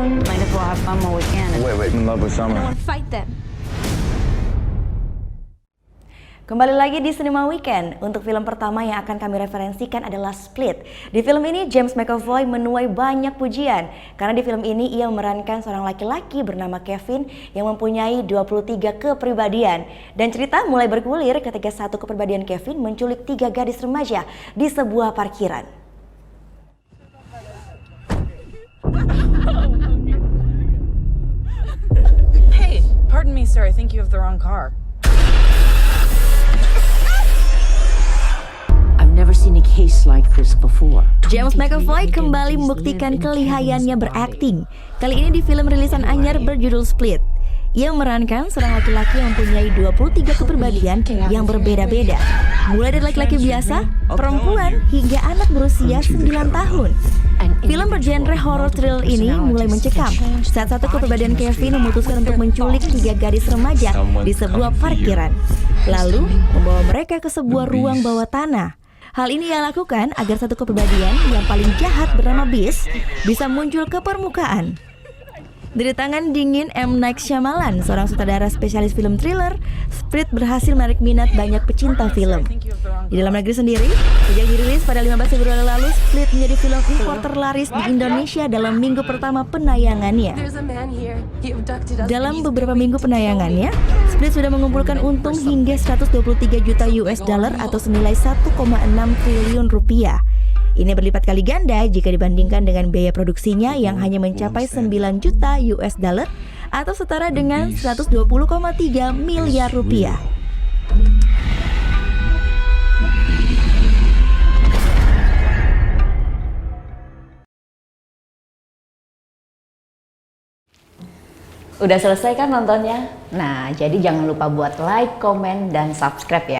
town. Might as well have fun while we can. Wait, I'm in love with I Summer. want to fight them. Kembali lagi di Cinema Weekend. Untuk film pertama yang akan kami referensikan adalah Split. Di film ini James McAvoy menuai banyak pujian karena di film ini ia memerankan seorang laki-laki bernama Kevin yang mempunyai 23 kepribadian. Dan cerita mulai bergulir ketika satu kepribadian Kevin menculik 3 gadis remaja di sebuah parkiran. Hey, pardon me sir, I think you have the wrong car. James McAvoy kembali membuktikan kelihayannya berakting. Kali ini di film rilisan anyar berjudul Split. Ia memerankan seorang laki-laki yang mempunyai 23 kepribadian yang berbeda-beda. Mulai dari laki-laki biasa, perempuan, hingga anak berusia 9 tahun. Film bergenre horror thriller ini mulai mencekam saat satu kepribadian Kevin memutuskan untuk menculik 3 gadis remaja di sebuah parkiran. Lalu membawa mereka ke sebuah ruang bawah tanah. Hal ini ia lakukan agar satu kepribadian yang paling jahat bernama Beast bisa muncul ke permukaan. Dari tangan dingin M. Night Shyamalan, seorang sutradara spesialis film thriller, Split berhasil menarik minat banyak pecinta film. Di dalam negeri sendiri, sejak dirilis pada 15 Februari lalu, Split menjadi film impor terlaris di Indonesia dalam minggu pertama penayangannya. Dalam beberapa minggu penayangannya, Split sudah mengumpulkan untung hingga 123 juta US dollar atau senilai 1,6 triliun rupiah. Ini berlipat kali ganda jika dibandingkan dengan biaya produksinya yang hanya mencapai 9 juta US dollar atau setara dengan 120,3 miliar rupiah. Udah selesai kan nontonnya? Nah, jadi jangan lupa buat like, komen, dan subscribe ya.